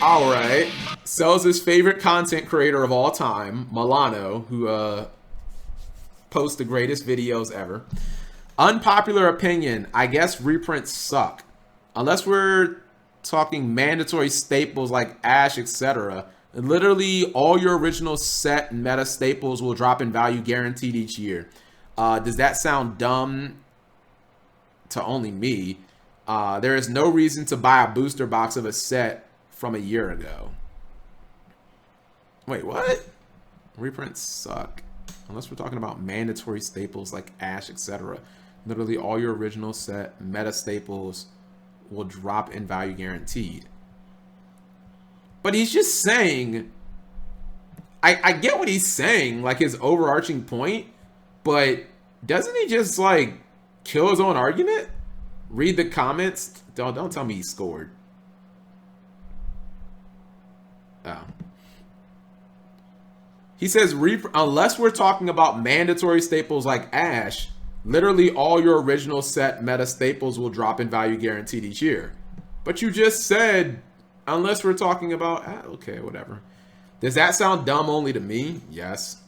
All right. Sells his favorite content creator of all time, Milano, who posts the greatest videos ever. Unpopular opinion. I guess reprints suck. Unless we're talking mandatory staples like Ash, etc. Literally all your original set and meta staples will drop in value guaranteed each year. Does that sound dumb to only me? There is no reason to buy a booster box of a set from a year ago. Wait, what? Reprints suck. Unless we're talking about mandatory staples like Ash, etc. Literally all your original set meta staples will drop in value guaranteed. But he's just saying, I get what he's saying, like his overarching point, but doesn't he just like kill his own argument? Read the comments. Don't tell me he scored. Oh. He says, unless we're talking about mandatory staples like Ash, literally all your original set meta staples will drop in value guaranteed each year. But you just said, unless we're talking about, okay, whatever. Does that sound dumb only to me? Yes.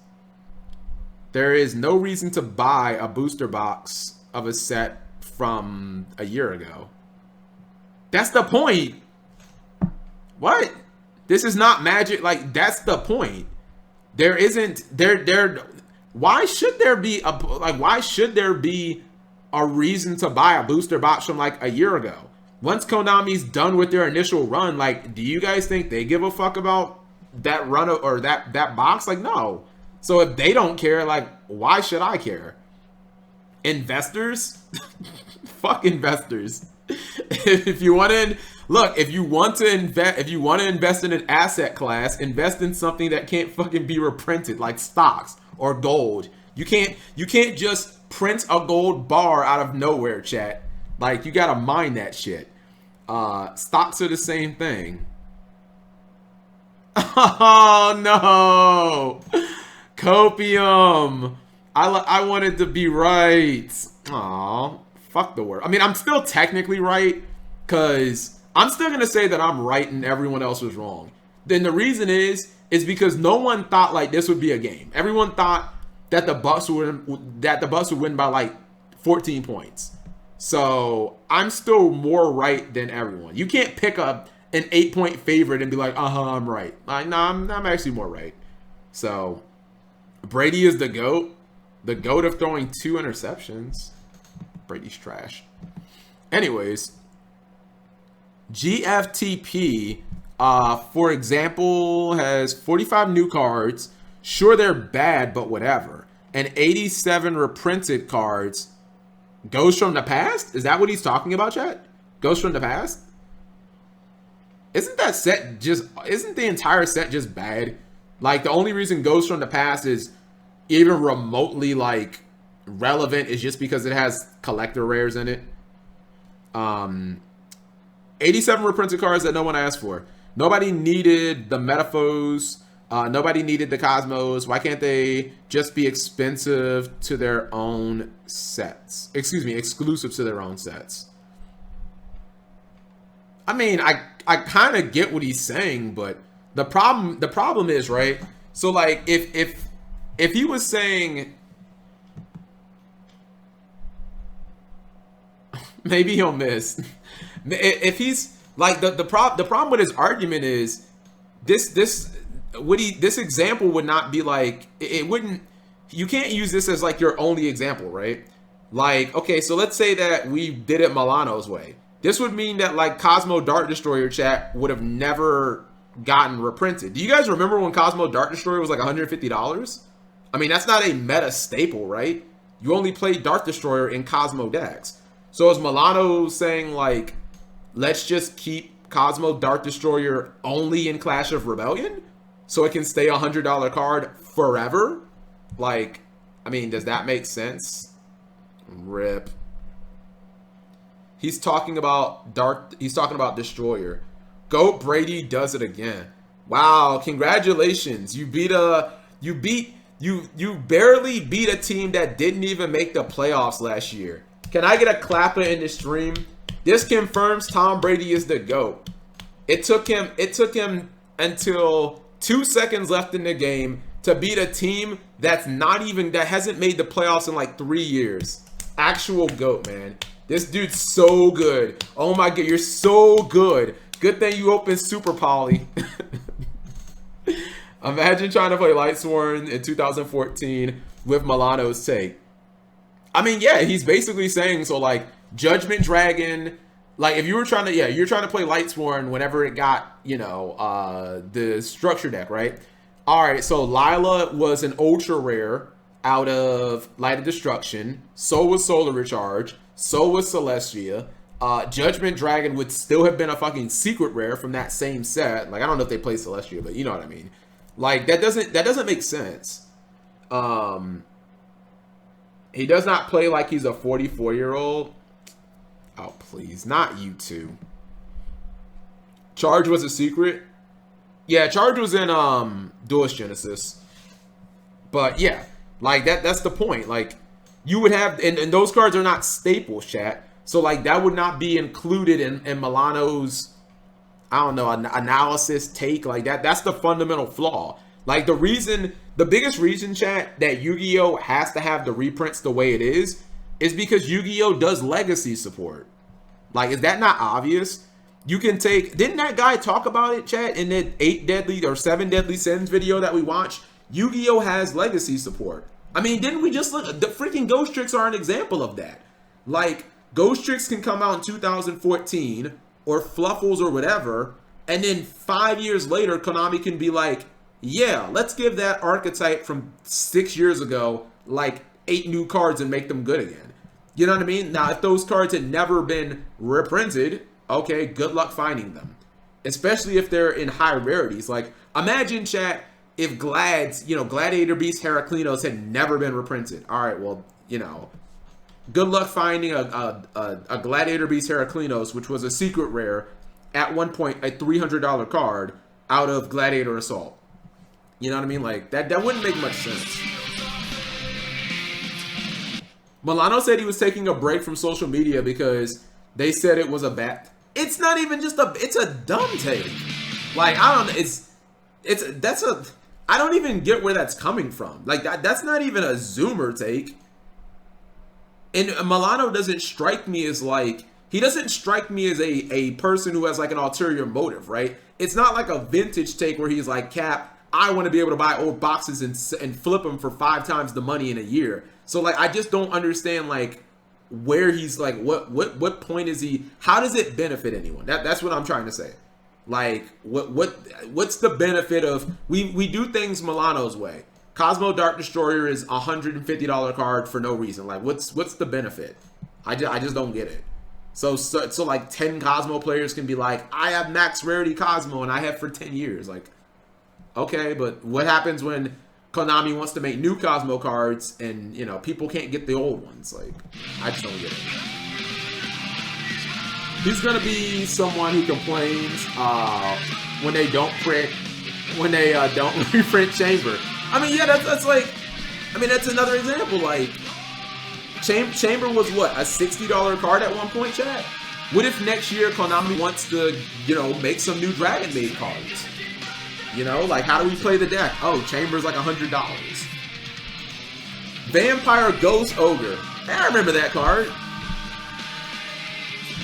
There is no reason to buy a booster box of a set from a year ago. That's the point. What? This is not Magic. Like, that's the point. There isn't why should there be a reason to buy a booster box from like a year ago? Once Konami's done with their initial run, like, do you guys think they give a fuck about that run or that box? Like, no. So if they don't care, like, why should I care? Investors? Fuck investors. If you want to look, if you want to invest in an asset class, invest in something that can't fucking be reprinted, like stocks or gold. You can't just print a gold bar out of nowhere, chat. Like, you gotta mine that shit. Stocks are the same thing. Oh no, copium. I wanted to be right. Aw, fuck the word. I mean, I'm still technically right, because I'm still going to say that I'm right and everyone else was wrong. Then the reason is because no one thought like this would be a game. Everyone thought that the Bucks would win by like 14 points. So I'm still more right than everyone. You can't pick up an 8-point favorite and be like, I'm right. Like, no, I'm actually more right. So Brady is the GOAT. The GOAT of throwing 2 interceptions. Brady's trash. Anyways, GFTP, for example, has 45 new cards. Sure, they're bad, but whatever. And 87 reprinted cards. Goes from the past? Is that what he's talking about, chat? Goes from the past? Isn't the entire set just bad? Like, the only reason Goes from the past is even remotely like relevant is just because it has collector rares in it. 87 reprinted cards that no one asked for. Nobody needed the Metaphors. Nobody needed the Cosmos. Why can't they just be expensive to their own sets? Excuse me, exclusive to their own sets. I mean, I kind of get what he's saying, but the problem is, right? So like if he was saying, maybe he'll miss. If he's like the problem with his argument is this example would not be like, it wouldn't, you can't use this as like your only example, right? Like, okay, so let's say that we did it Milano's way. This would mean that like Cosmo Dart Destroyer, chat, would have never gotten reprinted. Do you guys remember when Cosmo Dart Destroyer was like $150? I mean, that's not a meta staple, right? You only play Dart Destroyer in Cosmo decks. So is Milano saying like, let's just keep Cosmo Dart Destroyer only in Clash of Rebellion so it can stay a $100 card forever? Like, I mean, does that make sense? Rip. He's talking about Destroyer. Goat Brady does it again. Wow, congratulations. You barely beat a team that didn't even make the playoffs last year. Can I get a clapper in the stream? This confirms Tom Brady is the GOAT. It took him until 2 seconds left in the game to beat a team that hasn't made the playoffs in like 3 years. Actual GOAT, man. This dude's so good. Oh my god, you're so good. Good thing you opened Super Poly. Imagine trying to play Lightsworn in 2014 with Milano's take. I mean, yeah, he's basically saying, so like Judgment Dragon, like if you were trying to, yeah, you're trying to play Lightsworn whenever it got, the structure deck, right? All right, so Lila was an ultra rare out of Light of Destruction. So was Solar Recharge. So was Celestia. Judgment Dragon would still have been a fucking secret rare from that same set. Like, I don't know if they played Celestia, but you know what I mean. Like, that doesn't make sense. He does not play like he's a 44-year-old. Oh, please, not you two. Charge was a secret. Yeah, Charge was in Duelist Genesis. But yeah, like that's the point. Like, you would have, and those cards are not staples, chat. So like that would not be included in Milano's, I don't know, analysis take. Like that's the fundamental flaw. Like the biggest reason, chat, that Yu-Gi-Oh has to have the reprints the way it is because Yu-Gi-Oh does legacy support. Like, is that not obvious? You can take, didn't that guy talk about it, chat, in that 8 Deadly or 7 Deadly Sins video that we watched? Yu-Gi-Oh has legacy support. I mean, didn't we just look, the freaking Ghost Tricks are an example of that. Like, Ghost Tricks can come out in 2014 or Fluffles or whatever, and then 5 years later, Konami can be like, yeah, let's give that archetype from 6 years ago like 8 new cards and make them good again. You know what I mean? Now, if those cards had never been reprinted, okay, good luck finding them. Especially if they're in high rarities. Like, imagine, chat, if Gladiator Beast Heraclinos had never been reprinted. All right, well, good luck finding a Gladiator Beast Heraclinos, which was a secret rare, at one point a $300 card out of Gladiator Assault. You know what I mean? Like, that wouldn't make much sense. Milano said he was taking a break from social media because they said it was a bad... It's not even just it's a dumb take. Like, I don't know, I don't even get where that's coming from. Like, that's not even a Zoomer take. And Milano doesn't strike me as like... He doesn't strike me as a person who has like an ulterior motive, right? It's not like a vintage take where he's like, Cap, I want to be able to buy old boxes and flip them for 5 times the money in a year. So like, I just don't understand like where he's like, what point is he? How does it benefit anyone? That's what I'm trying to say. Like, what's the benefit of we do things Milano's way? Cosmo Dark Destroyer is a $150 card for no reason. Like, what's the benefit? I just don't get it. So like 10 Cosmo players can be like, I have max rarity Cosmo and I have for 10 years. Like, okay, but what happens when Konami wants to make new Cosmo cards and, people can't get the old ones? Like, I just don't get it. He's going to be someone who complains when they don't print, when they don't reprint Chamber. I mean, yeah, that's like, that's another example. Like, Chamber was what, a $60 card at one point, chat? What if next year Konami wants to, make some new Dragon Maid cards? Like, how do we play the deck? Oh, Chamber's like $100. Vampire Ghost Ogre. Hey, I remember that card.